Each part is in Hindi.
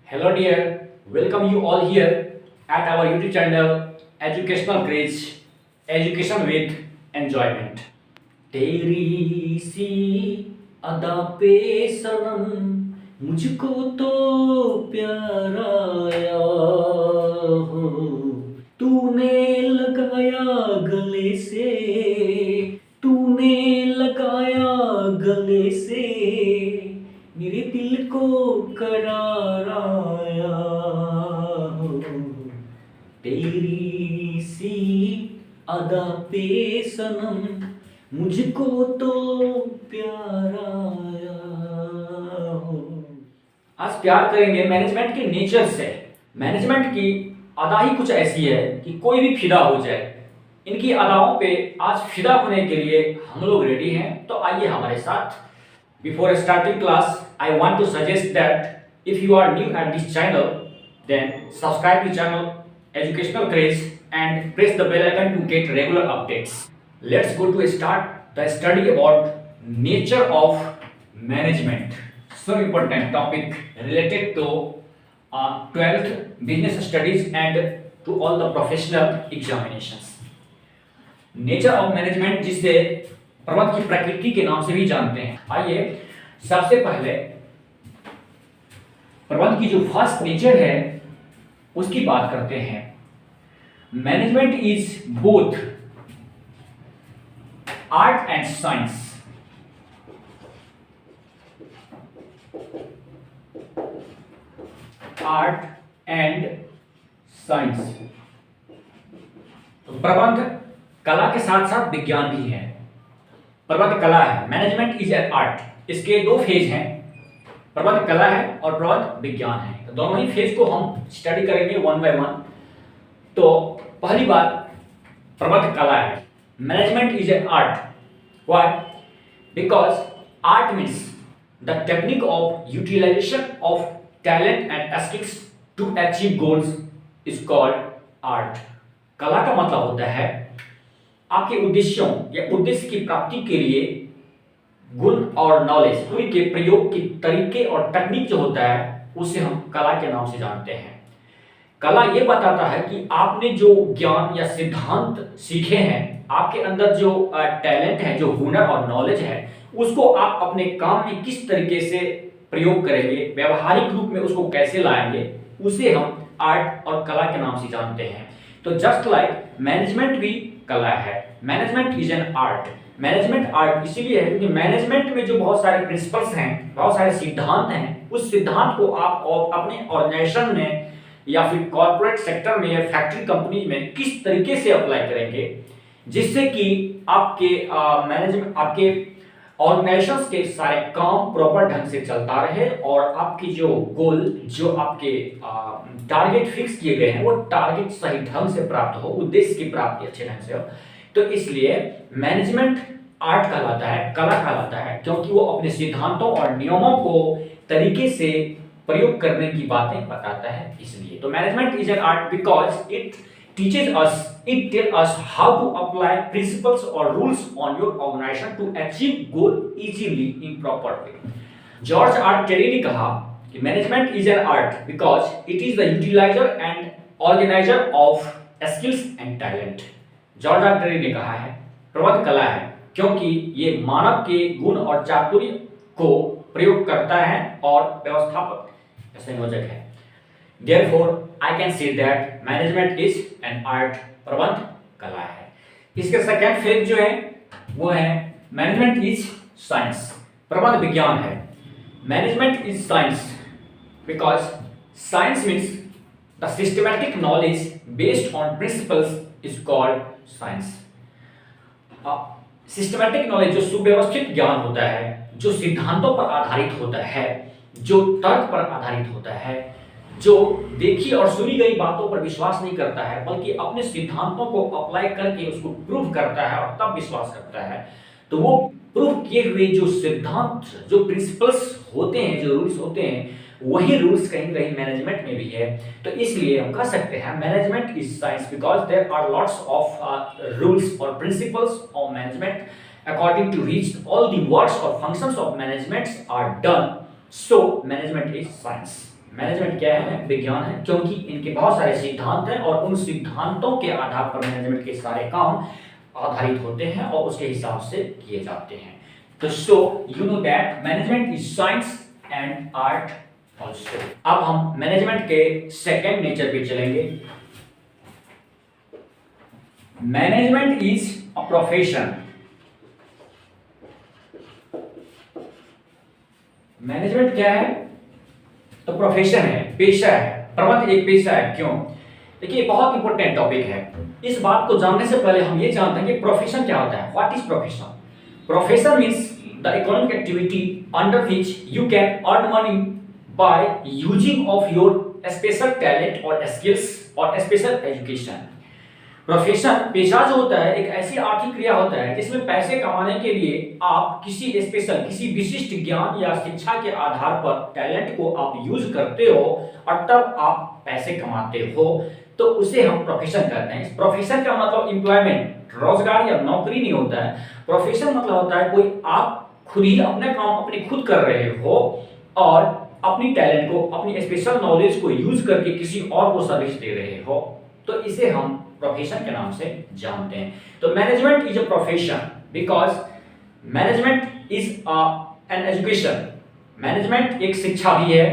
Hello dear, welcome you all here at our YouTube channel Educational Craze, Education with Enjoyment. तेरी सी अदा पे सनम मुझको तो प्यार आया हो तूने लगाया गले से तूने लगाया गले से मेरे दिल को करार आया हो तेरी सी अदा पे सनम मुझको तो प्यार आया हो। आज प्यार करेंगे मैनेजमेंट के नेचर से। मैनेजमेंट की अदा ही कुछ ऐसी है कि कोई भी फिदा हो जाए। इनकी अदाओं पे आज फिदा होने के लिए हम लोग रेडी हैं, तो आइए हमारे साथ। Before starting class, I want to suggest that if you are new at this channel, then subscribe to channel Educational Craze and press the bell icon to get regular updates. Let's go to start the study about nature of management. So important topic related to 12th business studies and to all the professional examinations. Nature of management जिसे प्रबंधन की प्रकृति के नाम से भी जानते हैं। आइए सबसे पहले प्रबंधन की जो फर्स्ट नेचर है उसकी बात करते हैं। Management is both art and science. Art and science. तो प्रबंध कला के साथ साथ विज्ञान भी है। प्रबंध कला है, मैनेजमेंट इज एन आर्ट। इसके दो फेज हैं, प्रबंध कला है और प्रबंध विज्ञान है। तो दोनों ही फेज को हम स्टडी करेंगे वन बाय वन। तो पहली बात प्रबंध कला है। Management is an art. Why? Because art means the technique of utilization of talent and skills to achieve goals is called art. कला का मतलब होता है आपके उद्देश्यों या उद्देश्य की प्राप्ति के लिए गुण और नॉलेज के प्रयोग के तरीके और टेक्निक जो होता है उसे हम कला के नाम से जानते हैं। कला ये बताता है कि आपने जो ज्ञान या सिद्धांत सीखे हैं, आपके अंदर जो टैलेंट है, जो हुनर और नॉलेज है, उसको आप अपने काम में किस तरीके से प्रयोग करेंगे, व्यवहारिक रूप में उसको कैसे लाएंगे, उसे हम आर्ट और कला के नाम से जानते हैं। तो जस्ट लाइक मैनेजमेंट भी कला है। Management is an art. Management art इसीलिए है क्योंकि मैनेजमेंट में जो बहुत सारे प्रिंसिपल्स हैं, बहुत सारे सिद्धांत हैं, उस सिद्धांत को आप अपने ऑर्गेनाइजेशन में या फिर कॉर्पोरेट सेक्टर में या फैक्ट्री कंपनी में किस तरीके से अप्लाई करेंगे जिससे कि आपके मैनेजमेंट, आपके ऑर्गेनाइजेशन के सारे काम प्रॉपर ढंग से चलता रहे और आपकी जो गोल, जो आपके टारगेट फिक्स किए गए हैं, वो टारगेट सही ढंग से प्राप्त हो, उद्देश्य की प्राप्ति अच्छे ढंग से हो। तो इसलिए मैनेजमेंट आर्ट कहलाता है, कला कहलाता है, क्योंकि वो अपने सिद्धांतों और नियमों को तरीके से प्रयोग करने की बातें बताता है। इसलिए तो management is an art because it teaches us, it tells us how to apply principles or rules on your organization to achieve goal easily in proper way. George R Terry ने कहा कि management is an art because it is the utiliser and organiser of skills and talent. George R Terry ने कहा है प्रबंध कला है क्योंकि ये मानव के गुण और चातुर्य को प्रयोग करता है और व्यवस्थापक संयोजक है। Therefore, I can say that management is an art। प्रबंध कला है। इसके सेकेंड फेज जो है वो है मैनेजमेंट इज साइंस। प्रबंध विज्ञान है। Management is science because science means the systematic knowledge based on principles is called science. Systematic knowledge जो सुव्यवस्थित ज्ञान होता है, जो सिद्धांतों पर आधारित होता है, जो तर्क पर आधारित होता है, जो देखी और सुनी गई बातों पर विश्वास नहीं करता है बल्कि अपने सिद्धांतों को अप्लाई करके उसको प्रूव करता है और तब विश्वास करता है, तो वो प्रूव किए हुए जो सिद्धांत, जो प्रिंसिपल्स होते हैं, जो रूल्स होते हैं, वही रूल्स कहीं कहीं मैनेजमेंट में भी है। तो इसलिए हम कह सकते हैं management is science because there are lots of rules और principles of management according to which all the works or functions of management are done. So management is science. Management क्या है? विज्ञान है, क्योंकि इनके बहुत सारे सिद्धांत हैं और उन सिद्धांतों के आधार पर मैनेजमेंट के सारे काम आधारित होते हैं और उसके हिसाब से किए जाते हैं। तो so you know that management is science and art also. अब हम मैनेजमेंट के सेकेंड नेचर पे चलेंगे। Management is a profession. Management क्या है? तो प्रोफेशन है, पेशा है। प्रबंध एक पेशा है। क्यों? देखिए बहुत इंपॉर्टेंट टॉपिक है। इस बात को जानने से पहले हम ये जानते हैं कि प्रोफेशन क्या होता है। What is profession? Profession means the economic activity under which you can earn money by using of your special talent और स्किल्स और स्पेशल एजुकेशन। प्रोफेशन, पेशा जो होता है, एक ऐसी आर्थिक क्रिया होता है जिसमें पैसे कमाने के लिए आप किसी स्पेशल, किसी विशिष्ट ज्ञान या शिक्षा के आधार पर टैलेंट को आप यूज करते हो और तब आप पैसे कमाते हो, तो उसे हम प्रोफेशन कहते हैं। प्रोफेशन का मतलब एम्प्लॉयमेंट, रोजगार या नौकरी नहीं होता है। प्रोफेशन मतलब होता है कोई आप खुद ही अपने काम अपने खुद कर रहे हो और अपनी टैलेंट को, अपनी स्पेशल नॉलेज को यूज करके किसी और को सर्विस दे रहे हो, तो इसे हम प्रोफेशन के नाम से जानते हैं। तो management is a profession because management is an education. Management एक शिक्षा भी है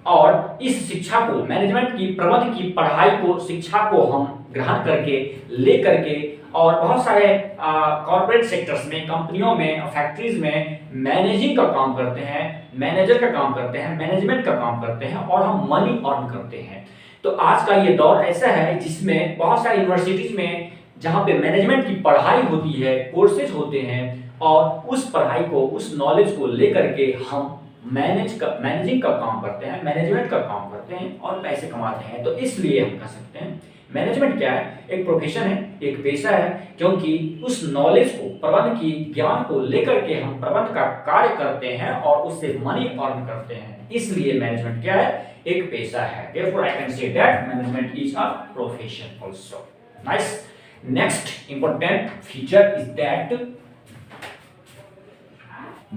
और इस शिक्षा को, मैनेजमेंट की, प्रबंध की पढ़ाई को, शिक्षा को हम ग्रहण करके, ले करके और बहुत सारे कॉर्पोरेट सेक्टर्स में, कंपनियों में, फैक्ट्रीज में मैनेजिंग का काम करते हैं, मैनेजर का काम करते हैं, मैनेजमेंट का काम करते हैं और हम मनी अर्न करते हैं। तो आज का ये दौर ऐसा है जिसमें बहुत सारी यूनिवर्सिटीज में जहाँ पे मैनेजमेंट की पढ़ाई होती है, कोर्सेज होते हैं और उस पढ़ाई को, उस नॉलेज को लेकर के हम मैनेजिंग का काम करते हैं, मैनेजमेंट का काम करते हैं और पैसे कमाते हैं। तो इसलिए हम कह सकते हैं मैनेजमेंट क्या है? एक प्रोफेशन है, एक पेशा है, क्योंकि उस नॉलेज को, प्रबंध की ज्ञान को लेकर के हम प्रबंध का कार्य करते हैं और उससे मनी अर्न करते हैं। इसलिए मैनेजमेंट क्या है? एक पेशा है। Therefore, I can say that management is a profession also. Nice. Next important feature is that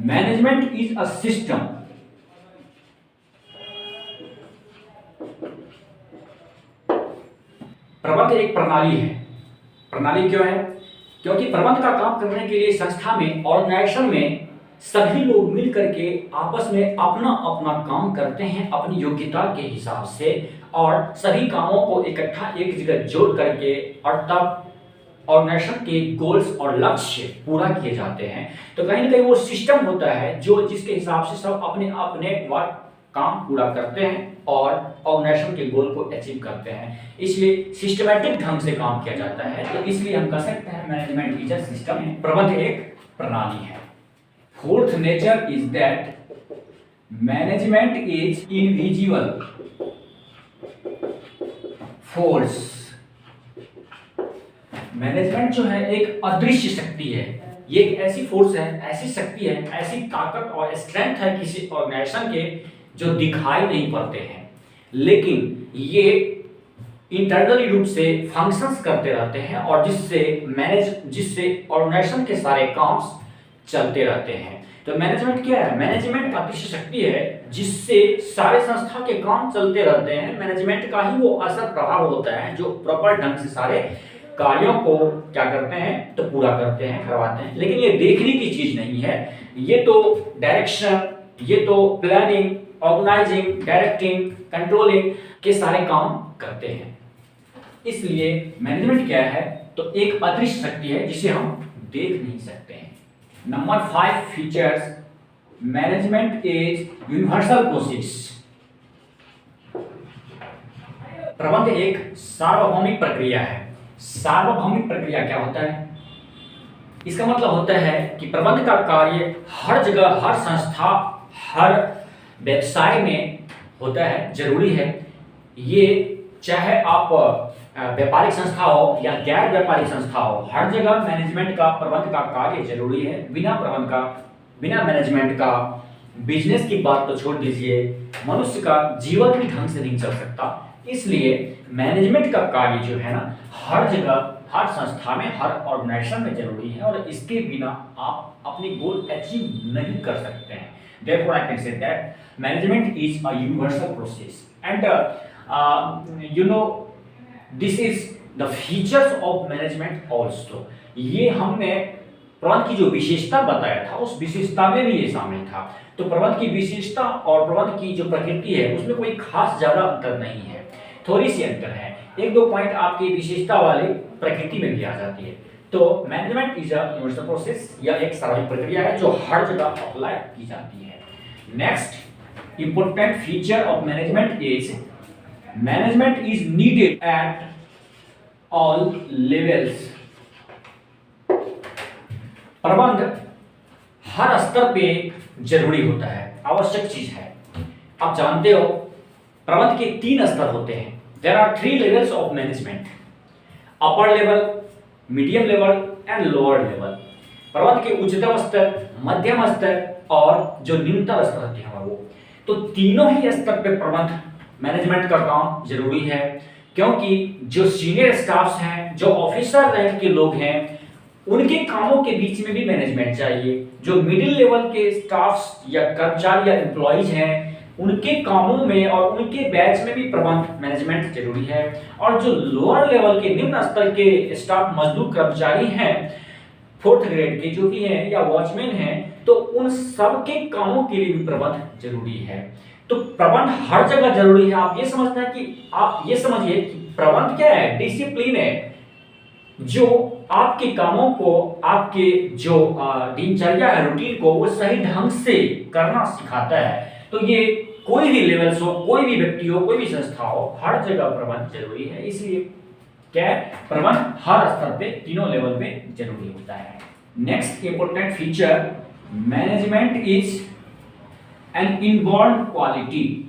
management is a system. प्रबंध एक प्रणाली है। प्रणाली क्यों है? क्योंकि प्रबंध का काम करने के लिए संस्था में, ऑर्गेनाइजेशन में सभी लोग मिल करके आपस में अपना अपना काम करते हैं अपनी योग्यता के हिसाब से और सभी कामों को इकट्ठा एक जगह जोड़ करके और तब ऑर्गेनाइजेशन के गोल्स और लक्ष्य पूरा किए जाते हैं। तो कहीं ना कहीं वो सिस्टम होता है जो जिसके हिसाब से सब अपने अपने वर्क काम पूरा करते हैं और ऑर्गेनाइजेशन के गोल को अचीव करते हैं। इसलिए सिस्टमैटिक ढंग से काम किया जाता है। तो इसलिए हम कह सकते हैं मैनेजमेंट इज अ सिस्टम, प्रबंध एक प्रणाली है। Fourth nature is that management is invisible force. Management जो है एक अदृश्य शक्ति है। ये एक ऐसी फोर्स है, ऐसी शक्ति है, ऐसी ताकत और स्ट्रेंथ है किसी ऑर्गेनाइजेशन के जो दिखाई नहीं पड़ते हैं, लेकिन ये इंटरनली रूप से फंक्शंस करते रहते हैं और जिससे ऑर्गेनाइजेशन के सारे काम चलते रहते हैं। तो मैनेजमेंट क्या है? मैनेजमेंट अदृश्य शक्ति है जिससे सारे संस्था के काम चलते रहते हैं। मैनेजमेंट का ही वो असर प्रभाव होता है जो प्रॉपर ढंग से सारे कार्यों को क्या करते हैं? तो पूरा करते हैं, करवाते हैं। लेकिन ये देखने की चीज नहीं है, ये तो डायरेक्शन, ये तो प्लानिंग, ऑर्गेनाइजिंग, डायरेक्टिंग, कंट्रोलिंग के सारे काम करते हैं। इसलिए मैनेजमेंट क्या है? तो एक अदृश्य शक्ति है जिसे हम देख नहीं सकते हैं। Number 5 features, management is universal process. प्रबंध एक सार्वभौमिक प्रक्रिया है। सार्वभौमिक प्रक्रिया क्या होता है? इसका मतलब होता है कि प्रबंध का कार्य हर जगह, हर संस्था, हर व्यवसाय में होता है, जरूरी है। ये चाहे आप व्यापारिक संस्था हो या गैर व्यापारिक संस्था हो, हर जगह मैनेजमेंट का, प्रबंध का कार्य जरूरी है। बिना प्रबंध का, बिना मैनेजमेंट का बिजनेस की बात तो छोड़ दीजिए, मनुष्य का जीवन भी ढंग से नहीं चल सकता। इसलिए मैनेजमेंट का कार्य जो है ना, हर जगह, हर संस्था में, हर ऑर्गेनाइजेशन में जरूरी है और इसके बिना आप अपनी गोल अचीव नहीं कर सकते हैं। Therefore, I can say that management is a universal process, and this is the features of management also. ये हमने प्रबंध की जो विशेषता बताया था उस विशेषता में भी ये शामिल था। तो प्रबंध की विशेषता और प्रबंध की जो प्रकृति है उसमें कोई खास ज्यादा अंतर नहीं है, थोड़ी सी अंतर है, एक दो पॉइंट आपकी विशेषता वाली प्रकृति में भी आ जाती है। तो management is a universal process, यह एक सार्वजनिक प्रक्रिया है जो हर जगह अप्लाई की जाती है। Next important feature of management is management is needed at all levels. प्रबंध हर स्तर पे जरूरी होता है, आवश्यक चीज है। आप जानते हो प्रबंध के 3 स्तर होते हैं। There are 3 levels of management, upper level, medium level and lower level. प्रबंध के उच्चतम स्तर, मध्यम स्तर और जो निम्नतम स्तर होते हैं वो, तो तीनों ही स्तर पे प्रबंध मैनेजमेंट का काम जरूरी है, क्योंकि जो सीनियर स्टाफ्स हैं, जो ऑफिसर रैंक के लोग हैं, उनके कामों के बीच में भी मैनेजमेंट चाहिए। जो मिडिल लेवल के स्टाफ्स या कर्मचारी या एम्प्लॉइज हैं, उनके कामों में और उनके बैच में भी प्रबंध मैनेजमेंट जरूरी है। और जो लोअर लेवल के निम्न स्तर के स्टाफ मजदूर कर्मचारी हैं, 4th ग्रेड के जो भी हैं या वॉचमैन हैं, तो उन सब के कामों के लिए भी प्रबंध जरूरी है। तो प्रबंध हर जगह जरूरी है। आप ये समझिए कि प्रबंध क्या है, डिसिप्लिन है जो आपके कामों को, आपके जो दिनचर्या है, रूटीन को वो सही ढंग से करना सिखाता है। तो ये कोई भी लेवल्स हो, कोई भी व्यक्ति हो, कोई भी संस्था हो, हर जगह प्रबंध जरूरी है। इसलिए क्या है, प्रबंध हर स्तर पे, तीनों लेवल पे जरूरी होता है। Next important feature, management is N inborn quality.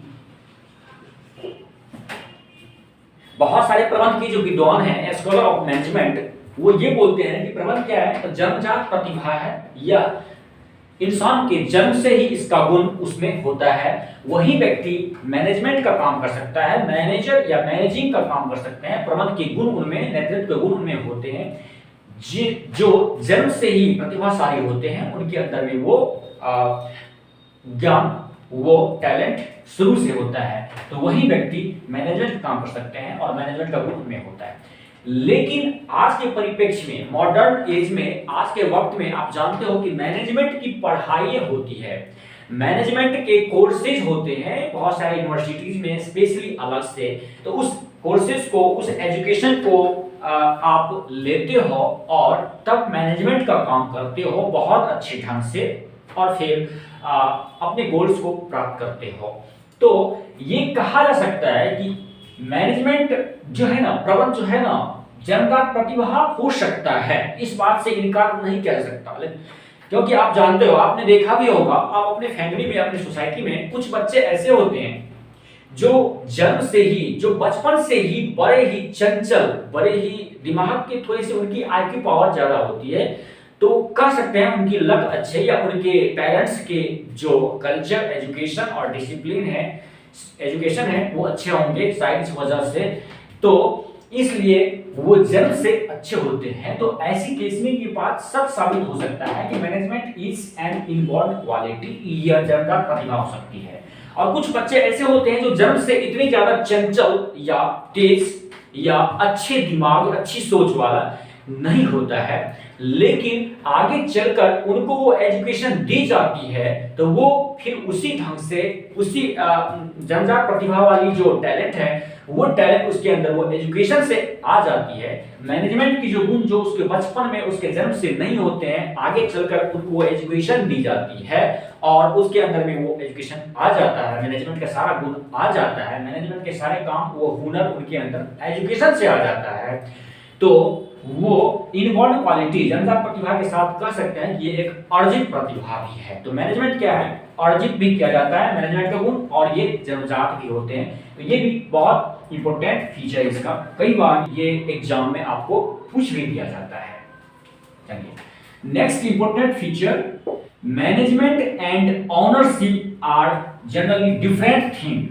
बहुत सारे प्रबंध की जो विद्वान हैं, स्कॉलर ऑफ मैनेजमेंट, वो ये बोलते हैं कि प्रबंध क्या है, तो जन्मजात प्रतिभा है या इंसान के जन्म से ही इसका गुण उसमें होता है। वही व्यक्ति मैनेजमेंट का काम कर सकता है, मैनेजर या मैनेजिंग का काम कर सकते हैं। प्रबंध के गुण उनमें, नेतृत्व के गुण उनमें होते हैं। जो जन्म से ही प्रतिभाशाली होते हैं, उनके अंदर में वो ज्ञान, वो टैलेंट शुरू से होता है। तो वही व्यक्ति मैनेजमेंट काम कर सकते हैं और मैनेजमेंट का गुण उनमें होता है। लेकिन आज के परिप्रेक्ष्य में, मॉडर्न एज में, आज के वक्त में आप जानते हो कि मैनेजमेंट की पढ़ाई होती है, मैनेजमेंट के कोर्सेज होते हैं बहुत सारे यूनिवर्सिटीज में स्पेशली अलग से। तो उस कोर्सेज को, उस एजुकेशन को आप लेते हो और तब मैनेजमेंट का काम करते हो बहुत अच्छे ढंग से और फिर अपने गोल्स को प्राप्त करते हो। तो ये कहा जा सकता है कि मैनेजमेंट जो है ना, प्रबंध जो है ना, जन्मजात प्रतिभा हो सकता है, इस बात से इनकार नहीं किया जा सकता। क्योंकि आप जानते हो, आपने देखा भी होगा, आप अपने फैमिली में, अपनी सोसाइटी में कुछ बच्चे ऐसे होते हैं जो जन्म से ही, जो बचपन से ही बड़े ही चंचल, बड़े ही दिमाग के, थोड़ी सी उनकी आईक्यू पावर ज्यादा होती है। तो कह सकते हैं उनकी लक अच्छे, या उनके पेरेंट्स के जो कल्चर, एजुकेशन और डिसिप्लिन है, एजुकेशन है, वो अच्छे होंगे शायद इस वजह से। तो इसलिए वो जन्म से अच्छे होते हैं। तो ऐसी केस में ये बात सच साबित हो सकता है कि management is N inborn quality, यह जन्मजात प्रतिभा हो सकती है। और कुछ बच्चे ऐसे होते हैं जो जन्म से इतने ज्यादा चंचल या तेज या अच्छे दिमाग, अच्छी सोच वाला नहीं होता है, लेकिन आगे चलकर उनको वो एजुकेशन दी जाती है तो वो फिर उसी ढंग से, उसी जन्मजात प्रतिभा वाली जो टैलेंट है, वो टैलेंट उसके अंदर, वो एजुकेशन से आ जाती है। मैनेजमेंट की जो गुण जो उसके बचपन में, उसके जन्म से नहीं होते हैं, आगे चलकर उनको वो एजुकेशन दी जाती है और उसके अंदर में वो एजुकेशन आ जाता है, मैनेजमेंट का सारा गुण आ जाता है, मैनेजमेंट के सारे काम, वो हुनर उनके अंदर एजुकेशन से आ जाता है। तो वो इनबॉर्न क्वालिटी, जन्मजात प्रतिभा के साथ कह सकते हैं कि ये एक अर्जित प्रतिभा भी है। तो मैनेजमेंट क्या है, अर्जित भी किया जाता है मैनेजमेंट का गुण, और ये जन्मजात भी होते हैं। तो ये भी बहुत इंपॉर्टेंट फीचर इसका, कई बार ये एग्जाम में आपको पूछ भी दिया जाता है। चलिए next important feature, management and ownership are generally different thing.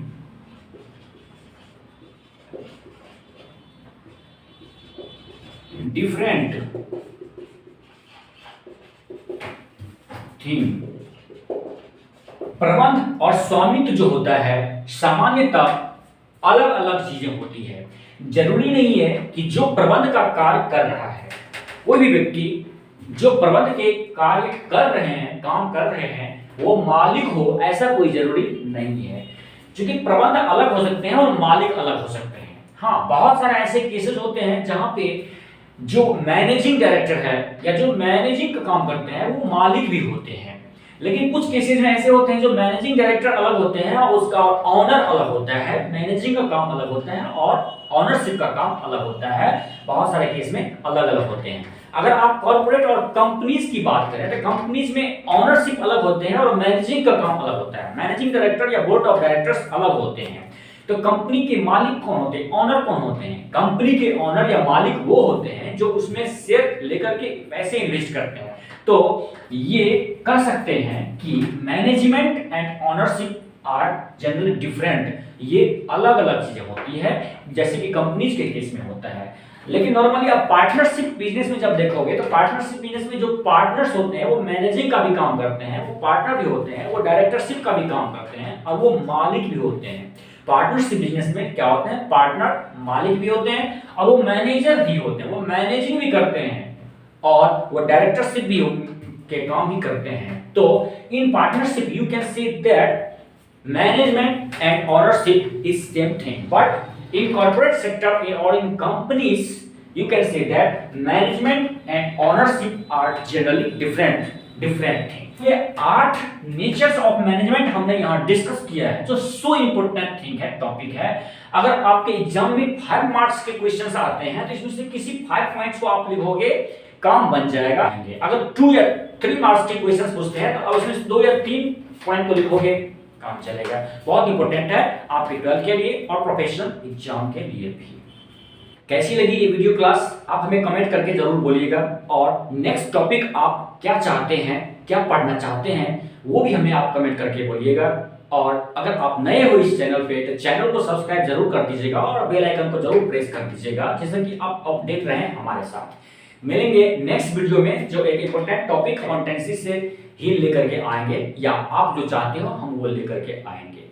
Different thing प्रबंध और स्वामित्व जो होता है सामान्यतः अलग अलग चीजें होती है। जरूरी नहीं है कि जो प्रबंध का कार्य कर रहा है, कोई भी व्यक्ति जो प्रबंध के कार्य कर रहे हैं, काम कर रहे हैं, वो मालिक हो, ऐसा कोई जरूरी नहीं है। क्योंकि प्रबंध अलग हो सकते हैं और मालिक अलग हो सकते हैं। हाँ, बहुत सारे ऐसे केसेस होते हैं जहां पे जो मैनेजिंग डायरेक्टर है या जो मैनेजिंग का काम करते हैं वो मालिक भी होते हैं। लेकिन कुछ केसेस में ऐसे होते हैं जो मैनेजिंग डायरेक्टर अलग होते हैं और उसका ऑनर अलग होता है, मैनेजिंग का काम अलग होता है और ऑनरशिप का काम अलग होता है। बहुत सारे केस में अलग अलग होते हैं। अगर आप कॉर्पोरेट और कंपनीज की बात करें तो कंपनीज में ऑनरशिप अलग होते हैं और मैनेजिंग का काम अलग होता है। मैनेजिंग डायरेक्टर या बोर्ड ऑफ डायरेक्टर्स अलग होते हैं। तो कंपनी के मालिक कौन होते हैं, ऑनर कौन होते हैं? कंपनी के ऑनर या मालिक वो होते हैं जो उसमें शेयर लेकर के पैसे इन्वेस्ट करते हैं। तो ये कह सकते हैं कि management and ownership are generally different. ये अलग अलग चीजें होती है जैसे कि कंपनीज के केस में होता है। लेकिन नॉर्मली आप पार्टनरशिप बिजनेस में जब देखोगे तो पार्टनरशिप बिजनेस में जो पार्टनर्स होते हैं वो मैनेजिंग का भी काम करते हैं, वो पार्टनर भी होते हैं, वो डायरेक्टरशिप का भी काम करते हैं और वो मालिक भी होते हैं। पार्टनरशिप बिजनेस में क्या होते हैं, पार्टनर मालिक भी होते हैं और वो मैनेजर भी होते हैं, वो मैनेजिंग भी करते हैं और वो डायरेक्टरशिप भी के काम भी करते हैं। तो in partnership you can see that management and ownership is same thing, but in corporate sector और इन companies you can say that management and ownership are generally different thing। ये 8 नेचर्स ऑफ मैनेजमेंट हमने यहाँ डिस्कस किया है जो सो इंपॉर्टेंट थिंग है, टॉपिक है। अगर आपके एग्जाम में 5 मार्क्स के क्वेश्चंस आते हैं तो इसमें से किसी 5 पॉइंट्स को आप लिखोगे, काम बन जाएगा। अगर 2 या 3 मार्क्स के क्वेश्चंस पूछते हैं तो अब उसमें 2 या 3 पॉइंट को लिखोगे, काम चलेगा। बहुत इंपॉर्टेंट है आपके 12th के लिए और प्रोफेशनल एग्जाम के लिए भी। कैसी लगी ये वीडियो क्लास आप हमें कमेंट करके जरूर बोलिएगा और नेक्स्ट टॉपिक आप क्या चाहते हैं, क्या पढ़ना चाहते हैं वो भी हमें आप कमेंट करके बोलिएगा। और अगर आप नए हो इस चैनल पे तो चैनल को सब्सक्राइब जरूर कर दीजिएगा और बेल आइकन को जरूर प्रेस कर दीजिएगा जिससे कि आप अपडेट रहें हमारे साथ। मिलेंगे नेक्स्ट वीडियो में जो एक इंपॉर्टेंट टॉपिक अकाउंटेंसी से ही लेकर के आएंगे या आप जो चाहते हो हम वो लेकर के आएंगे।